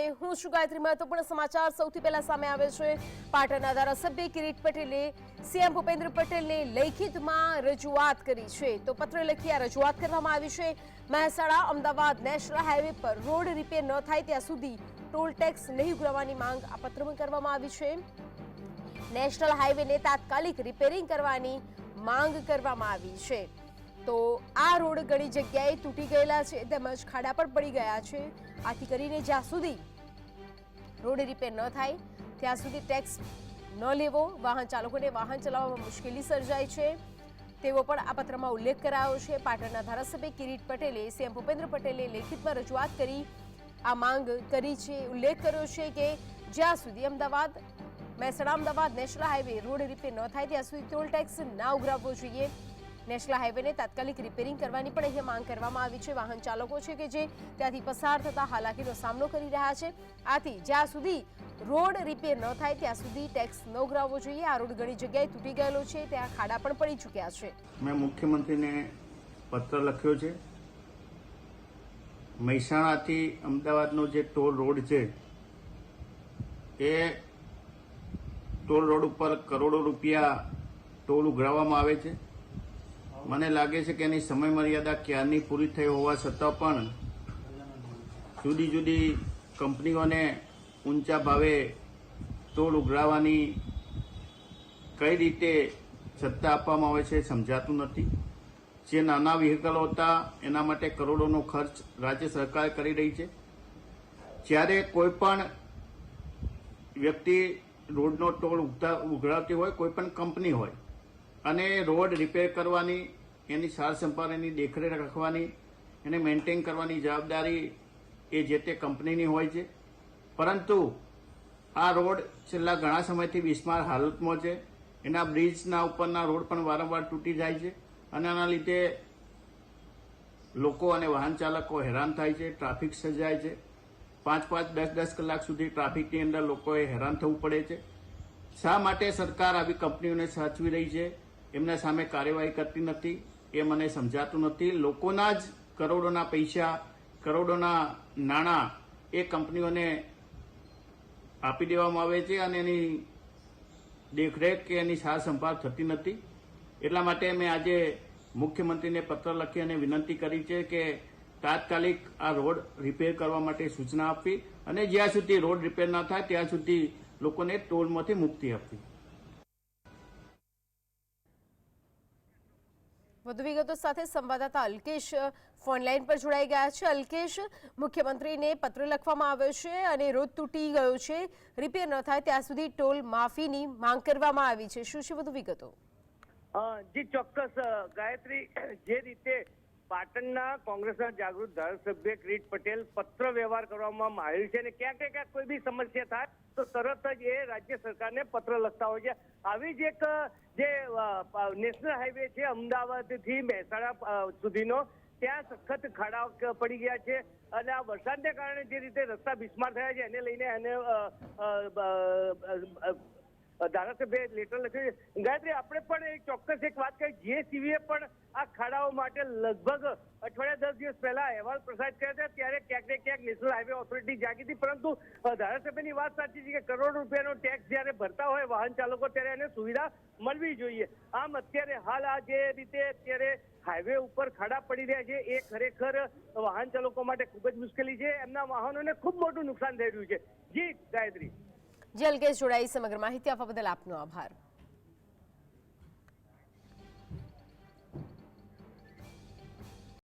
હું છું ગાયત્રી। મહત્વપૂર્ણ સમાચાર સૌથી પહેલા સામે આવે છે। પાટણના ધારાસભ્ય કિરીટ પટેલે સીએમ ભૂપેન્દ્ર પટેલને લેખિતમાં રજૂઆત કરી છે। તો પત્ર લખી આ રજૂઆત કરવામાં આવી છે। મહેસાણા અમદાવાદ નેશનલ હાઈવે પર રોડ રિપેર ન થાય ત્યાં સુધી ટોલ ટેક્સ નહીં ઉઘરાવવાની માંગ આ પત્રમાં કરવામાં આવી છે। નેશનલ હાઈવેને તાત્કાલિક રિપેરિંગ કરવાની માંગ કરવામાં આવી છે। તો આ રોડ ઘણી જગ્યાએ તૂટી ગયેલા છે તેમજ ખાડા પર પડી ગયા છે। આથી કરીને જ્યાં સુધી રોડ રિપેર ન થાય ત્યાં સુધી ટેક્સ ન લેવો, વાહન ચાલકોને વાહન ચલાવવામાં મુશ્કેલી સર્જાય છે તેવો પણ આ પત્રમાં ઉલ્લેખ કરાયો છે। પાટણના ધારાસભ્ય કિરીટ પટેલે સીએમ ભૂપેન્દ્ર પટેલે લેખિતમાં રજૂઆત કરી આ માંગ કરી છે। ઉલ્લેખ કર્યો છે કે જ્યાં સુધી Mehsana Ahmedabad national highway road repair ન થાય ત્યાં સુધી ટોલ ટેક્સ ના ઉઘરાવવો જોઈએ। નેશનલ હાઈવેને તાત્કાલિક રિપેરિંગ કરવાની પણ અહીંયા માંગ કરવામાં આવી છે। વાહન ચાલકો છે કે જે ત્યાંથી પસાર થતા હાલાકીનો સામનો કરી રહ્યા છે। આથી જ્યાં સુધી રોડ રિપેર ન થાય ત્યાં સુધી ટેક્સ ન ઉઘરાવવો જોઈએ। આ રોડ ઘણી જગ્યાએ તૂટી ગયેલો છે, ત્યાં ખાડા પણ પડી ચૂક્યા છે। મેં મુખ્યમંત્રીને પત્ર લખ્યો છે। મહેસાણાથી અમદાવાદનો જે ટોલ રોડ છે એ ટોલ રોડ ઉપર કરોડો રૂપિયા ટોલ ઉઘરાવવામાં આવે છે। મને લાગે છે કે એની સમય મર્યાદા ક્યારની પૂરી થઈ હોવા છતાં પણ જુદી જુદી કંપનીઓને ઊંચા ભાવે ટોલ ઉઘરાવવાની કઈ રીતે સત્તા આપવામાં આવે છે સમજાતું નથી। જે નાના વ્હીકલો હતા એના માટે કરોડોનો ખર્ચ રાજ્ય સરકાર કરી રહી છે। જ્યારે કોઈ પણ વ્યક્તિ રોડનો ટોલ ઉઘરાવતી હોય, કોઈ પણ કંપની હોય, અને રોડ રિપેર કરવાની, એની સાર સંભાળ, એની દેખરેખ રાખવાની, એને મેન્ટેન કરવાની જવાબદારી એ જે તે કંપનીની હોય છે। પરંતુ આ રોડ છેલ્લા ઘણા સમયથી બિસ્માર હાલતમાં છે। એના બ્રિજના ઉપરના રોડ પણ વારંવાર તૂટી જાય છે અને આના લીધે લોકો અને વાહન ચાલકો હેરાન થાય છે, ટ્રાફિક સર્જાય છે। 5-5, 10-10 કલાક સુધી ટ્રાફિકની અંદર લોકોએ હેરાન થવું પડે છે। શા માટે સરકાર આવી કંપનીઓને સાચવી રહી છે, એમના સામે કાર્યવાહી કરતી નથી, એ મને સમજાતું નથી। લોકોના જ કરોડોના પૈસા, કરોડોના નાણાં એ કંપનીઓને આપી દેવામાં આવે છે અને એની દેખરેખ કે એની સાર સંભાળ થતી નથી। એટલા માટે મેં આજે મુખ્યમંત્રીને પત્ર લખી અને વિનંતી કરી છે કે તાત્કાલિક આ રોડ રિપેર કરવા માટે સૂચના આપવી અને જ્યાં સુધી રોડ રિપેર ના થાય ત્યાં સુધી લોકોને ટોલમાંથી મુક્તિ આપવી। વધુ વિગતો સાથે સંવાદદાતા અલ્કેશ ફોનલાઈન પર જોડાઈ ગયા છે। અલ્કેશ, મુખ્યમંત્રીને પત્ર લખવામાં આવ્યો છે અને રોડ તૂટી ગયો છે, રિપેર ન થાય ત્યાં સુધી ટોલ માફીની માંગ કરવામાં આવી છે, શું છે વધુ વિગતો? જી ચોક્કસ ગાયત્રી, જે રીતે પાટણના કોંગ્રેસના જાગૃત ધારાસભ્ય કિરીટ પટેલ પત્ર વ્યવહાર કરવામાં માહિર છે અને ક્યાંક ને ક્યાંક કોઈ બી સમસ્યા થાય તો તરત જ એ રાજ્ય સરકારને પત્ર લખતા હોય છે। આવી જ એક જે નેશનલ હાઈવે છે અમદાવાદથી મહેસાણા સુધીનો, ત્યાં સખત ખાડા પડી ગયા છે અને આ વરસાદને કારણે જે રીતે રસ્તા બિસ્માર થયા છે એને લઈને ધારાસભ્ય લેટર લખ્યું છે। ગાયત્રી, આપણે પણ ચોક્કસ એક વાત કરી, જીએસટીવીએ પણ આ ખાડાઓ માટે લગભગ અઠવાડિયા 10 દિવસ પહેલા અહેવાલ પ્રસારિત કર્યા હતા, ત્યારે ક્યાંક ને ક્યાંક નેશનલ હાઈવે ઓથોરિટી જાગી હતી। પરંતુ ધારાસભ્યની વાત સાચી છે કે કરોડ રૂપિયાનો ટેક્સ જયારે ભરતા હોય વાહન ચાલકો ત્યારે એને સુવિધા મળવી જોઈએ। આમ અત્યારે હાલ આ જે રીતે અત્યારે હાઈવે ઉપર ખાડા પડી રહ્યા છે એ ખરેખર વાહન ચાલકો માટે ખૂબ જ મુશ્કેલી છે, એમના વાહનોને ખૂબ મોટું નુકસાન થઈ રહ્યું છે। જી ગાયત્રી। જે અલ્કેશ જોડાઈ સમગ્ર માહિતી આપવા બદલ આપનો આભાર।